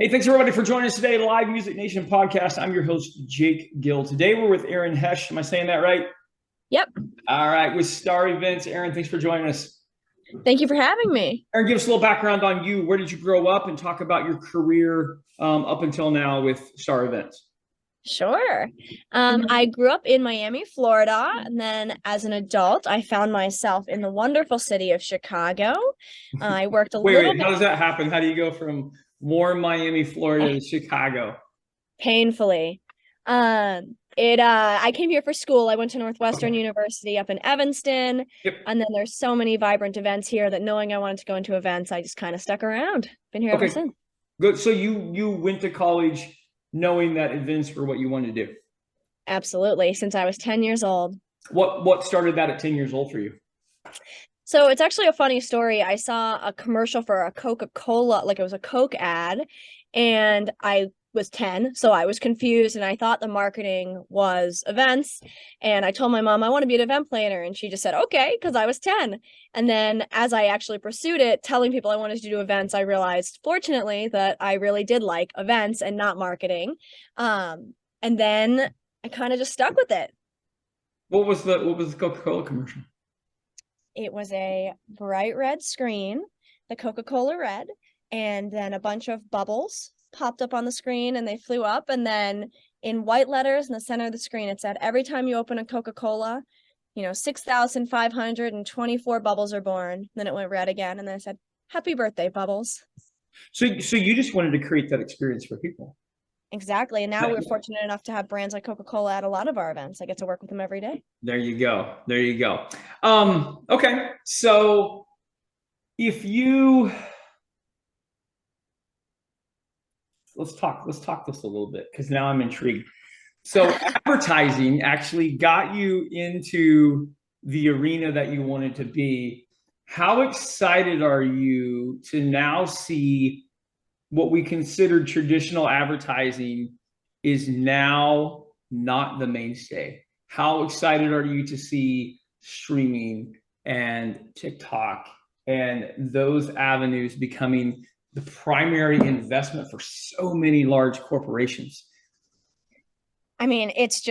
Hey, thanks everybody for joining us today, Live Music Nation podcast. I'm your host, Jake Gill. Today we're with Erin Hesch. Am I saying that right? Yep. All right, with Star Events. Erin, thanks for joining us. Thank you for having me. Erin, give us a little background on you. Where did you grow up, and talk about your career up until now with Star Events. Sure. I grew up in Miami, Florida, and then as an adult, I found myself in the wonderful city of Chicago. I worked a little Wait, how bit does that happen? How do you go from warm Miami, Florida to Chicago? painfully. I came here for school. I went to Northwestern University up in Evanston, Yep. and then there's so many vibrant events here that knowing I wanted to go into events, I just kind of stuck around. Been here ever Okay, since. good. So you went to college knowing that events were what you wanted to do. Absolutely, since I was 10 years old. What started that at 10 years old for you? So it's actually a funny story. I saw a commercial for a Coca-Cola, like it was a Coke ad, and I was 10, so I was confused and I thought the marketing was events. And I told my mom I want to be an event planner, and she just said, okay, because I was 10. And then as I actually pursued it, telling people I wanted to do events, I realized, fortunately, that I really did like events and not marketing. And then I kind of just stuck with it. What was the Coca-Cola commercial? It was a bright red screen, the Coca-Cola red, and then a bunch of bubbles popped up on the screen and they flew up. And then in white letters in the center of the screen, it said, every time you open a Coca-Cola, 6,524 bubbles are born. Then it went red again. And then it said, happy birthday, Bubbles. So you just wanted to create that experience for people. Exactly. And now we're fortunate enough to have brands like Coca-Cola at a lot of our events. I get to work with them every day. There you go. There you go. Okay. So if you let's talk this a little bit because now I'm intrigued. So advertising actually got you into the arena that you wanted to be. How excited are you to now see what we considered traditional advertising is now not the mainstay? How excited are you to see streaming and TikTok and those avenues becoming the primary investment for so many large corporations? I mean, it's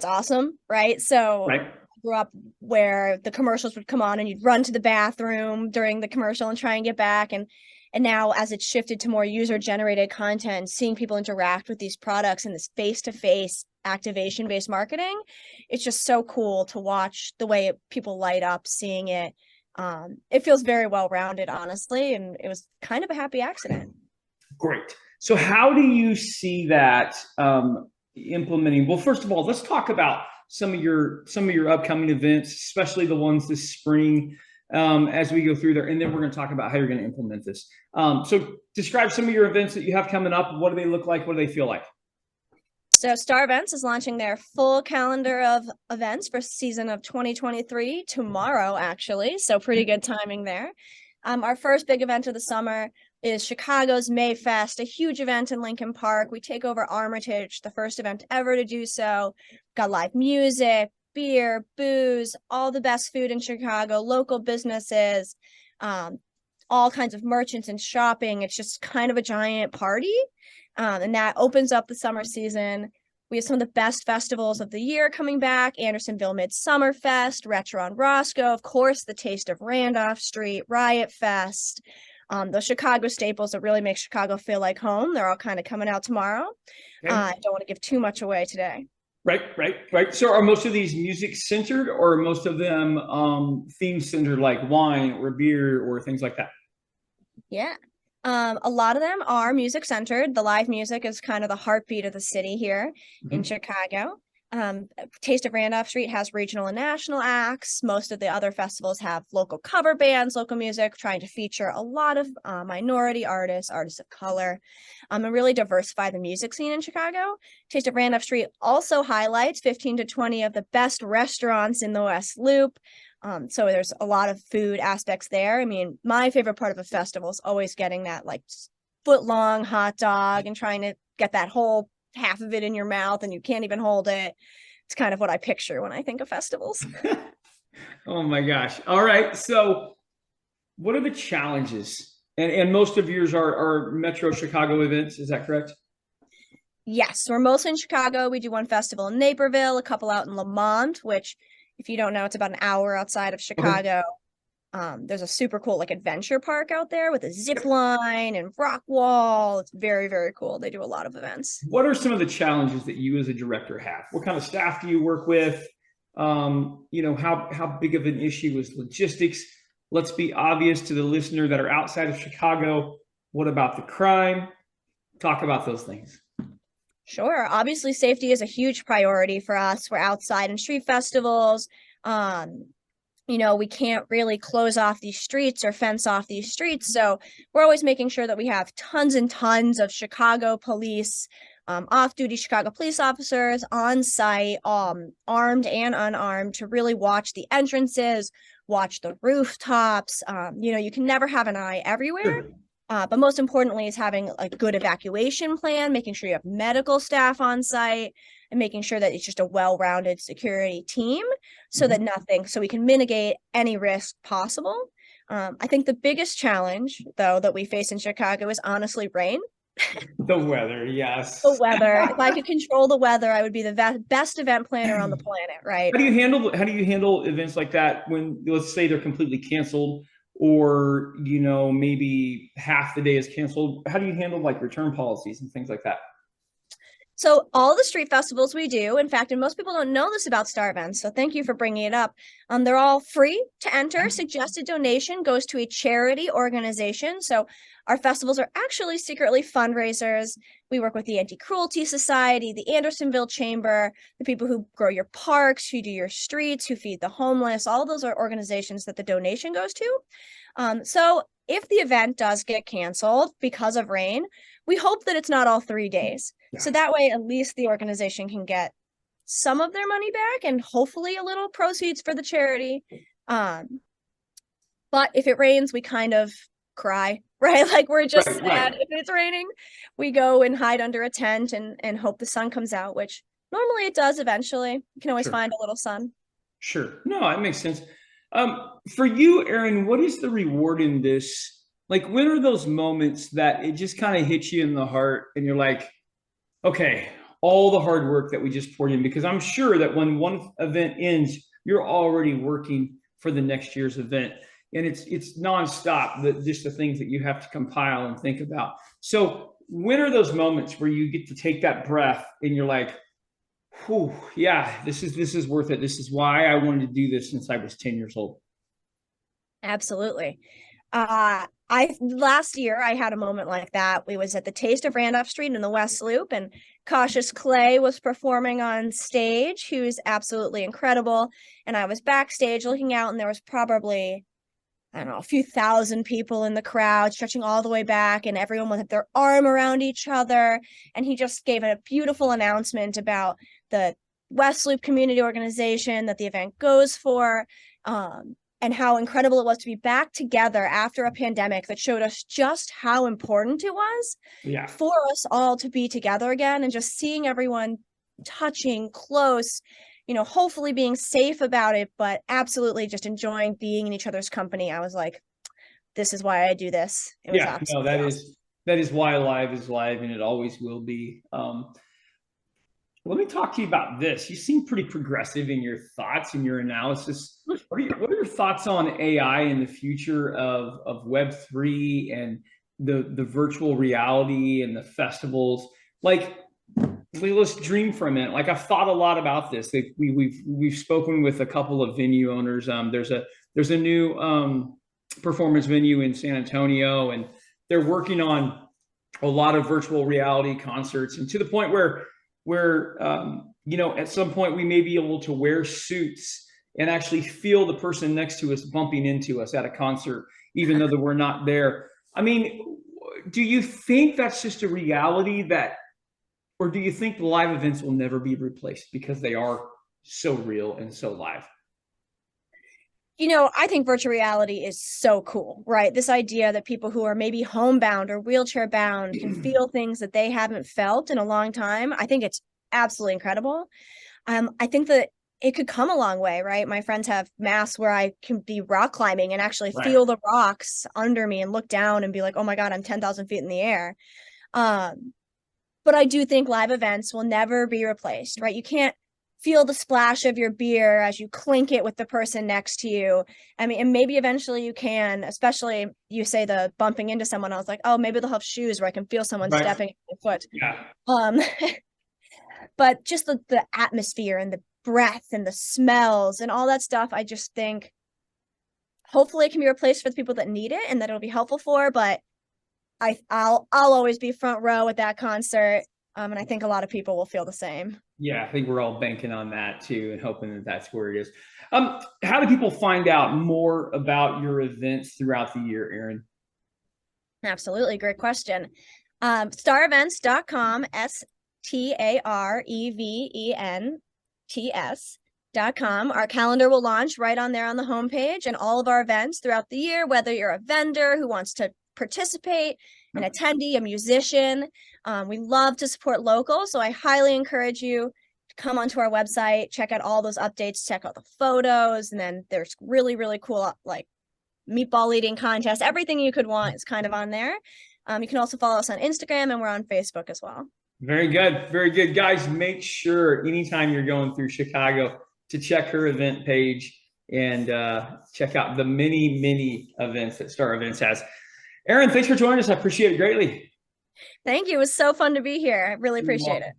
awesome, right? So Right? I grew up where the commercials would come on and you'd run to the bathroom during the commercial and try and get back. And now as it's shifted to more user-generated content, seeing people interact with these products and this face-to-face activation-based marketing, it's just so cool to watch the way people light up seeing it. It feels very well-rounded, honestly, and it was kind of a happy accident. Great. So how do you see that implementing? Well, first of all, let's talk about some of your upcoming events, especially the ones this spring, as we go through there, and then we're going to talk about how you're going to implement this. So describe some of your events that you have coming up. What do they look like? What do they feel like? So Star Events is launching their full calendar of events for season of 2023 tomorrow, actually. So pretty good timing there. Our first big event of the summer is Chicago's Mayfest, a huge event in Lincoln Park. We take over Armitage, the first event ever to do so. Got live music, beer, booze, all the best food in Chicago, local businesses, all kinds of merchants and shopping. It's just kind of a giant party. And that opens up the summer season. We have some of the best festivals of the year coming back: Andersonville Midsummer Fest, Retro on Roscoe, of course, the Taste of Randolph Street, Riot Fest, the Chicago staples that really make Chicago feel like home. They're all kind of coming out tomorrow. Okay. I don't want to give too much away today. Right. So are most of these music centered, or are most of them theme centered, like wine or beer or things like that? Yeah. A lot of them are music centered. The live music is kind of the heartbeat of the city here in Mhm. Chicago. Taste of Randolph Street has regional and national acts. Most of the other festivals have local cover bands, local music, trying to feature a lot of minority artists, artists of color, and really diversify the music scene in Chicago. Taste of Randolph Street also highlights 15 to 20 of the best restaurants in the West Loop. So there's a lot of food aspects there. I mean, my favorite part of a festival is always getting that like foot long hot dog and trying to get that whole half of it in your mouth and you can't even hold it. It's kind of what I picture when I think of festivals. Oh my gosh. All right. So what are the challenges And most of yours are Metro Chicago events. Is that correct? Yes, we're mostly in Chicago. We do one festival in Naperville, a couple out in Lamont, which, if you don't know, it's about an hour outside of Okay. Chicago. There's a super cool like adventure park out there with a zip Yep. line and rock wall. It's very, very cool. They do a lot of events. What are some of the challenges that you as a director have? What kind of staff do you work with? How big of an issue is logistics? Let's be obvious to the listener that are outside of Chicago. What about the crime? Talk about those things. Sure. Obviously, safety is a huge priority for us. We're outside in street festivals. Um, we can't really close off these streets or fence off these streets. So we're always making sure that we have tons and tons of Chicago police, off-duty Chicago police officers on site, armed and unarmed, to really watch the entrances, watch the rooftops. You can never have an eye everywhere. Sure. But most importantly is having a good evacuation plan, making sure you have medical staff on site, and making sure that it's just a well-rounded security team so that so we can mitigate any risk possible. I think the biggest challenge, though, that we face in Chicago is honestly rain. The weather, yes. The weather. If I could control the weather, I would be the best event planner on the planet, right? How do you handle events like that when, let's say, they're completely canceled, or maybe half the day is canceled? How do you handle like return policies and things like that? So all the street festivals we do, in fact, and most people don't know this about Star Events, so thank you for bringing it up. They're all free to enter. Suggested donation goes to a charity organization. So our festivals are actually secretly fundraisers. We work with the Anti-Cruelty Society, the Andersonville Chamber, the people who grow your parks, who do your streets, who feed the homeless. All of those are organizations that the donation goes to. So if the event does get canceled because of rain, we hope that it's not all 3 days. Yeah. So that way, at least the organization can get some of their money back and hopefully a little proceeds for the charity. But if it rains, we kind of cry, right? Like we're just Right, sad right. if it's raining. We go and hide under a tent and hope the sun comes out, which normally it does eventually. You can always Sure. find a little sun. Sure. No, that makes sense. For you, Erin, what is the reward in this? Like, when are those moments that it just kind of hits you in the heart and you're like, okay, all the hard work that we just poured in? Because I'm sure that when one event ends, you're already working for the next year's event. And it's nonstop, just the things that you have to compile and think about. So when are those moments where you get to take that breath and you're like, whew, yeah, this is worth it. This is why I wanted to do this since I was 10 years old. Absolutely. I last year I had a moment like that. We was at the Taste of Randolph Street in the West Loop, and Cautious Clay was performing on stage. He was absolutely incredible. And I was backstage looking out, and there was probably, I don't know, a few thousand people in the crowd, stretching all the way back, and everyone with their arm around each other. And he just gave a beautiful announcement about the West Loop Community Organization that the event goes for. And how incredible it was to be back together after a pandemic that showed us just how important it was Yeah. for us all to be together again, and just seeing everyone touching close, hopefully being safe about it, but absolutely just enjoying being in each other's company. I was like, this is why I do this. It was Yeah, no, absolutely awesome. that is why live is live, and it always will be. Let me talk to you about this. You seem pretty progressive in your thoughts and your analysis. What are your thoughts on AI in the future of Web3 and the virtual reality and the festivals? Like, let's dream for a minute. Like, I've thought a lot about this. We've spoken with a couple of venue owners. There's a new performance venue in San Antonio, and they're working on a lot of virtual reality concerts, and to the point where at some point we may be able to wear suits and actually feel the person next to us bumping into us at a concert, even though that we're not there. I mean, do you think that's just a reality or do you think the live events will never be replaced because they are so real and so live? I think virtual reality is so cool, right? This idea that people who are maybe homebound or wheelchair bound can feel things that they haven't felt in a long time. I think it's absolutely incredible. I think that it could come a long way, right? My friends have masks where I can be rock climbing and actually Right. feel the rocks under me and look down and be like, oh my God, I'm 10,000 feet in the air. But I do think live events will never be replaced, right? You can't feel the splash of your beer as you clink it with the person next to you. I mean, and maybe eventually you can, especially you say the bumping into someone. I was like, oh, maybe they'll have shoes where I can feel someone Right. stepping on my foot. Yeah. But just the atmosphere and the breath and the smells and all that stuff, I just think hopefully it can be replaced for the people that need it and that it'll be helpful for. But I'll always be front row at that concert. And I think a lot of people will feel the same. Yeah, I think we're all banking on that too and hoping that that's where it is. How do people find out more about your events throughout the year, Erin? Absolutely. Great question. Starevents.com, STAREVENTS.com. Our calendar will launch right on there on the homepage, and all of our events throughout the year, whether you're a vendor who wants to participate, an attendee, a musician. We love to support local, so I highly encourage you to come onto our website, check out all those updates, check out the photos, and then there's really, really cool like meatball eating contest. Everything you could want is kind of on there. You can also follow us on Instagram, and we're on Facebook as well. Very good. Very good. Guys, make sure anytime you're going through Chicago to check her event page and check out the many, many events that Star Events has. Erin, thanks for joining us. I appreciate it greatly. Thank you. It was so fun to be here. I really appreciate it.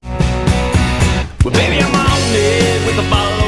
Well, baby, I'm on it with a bottle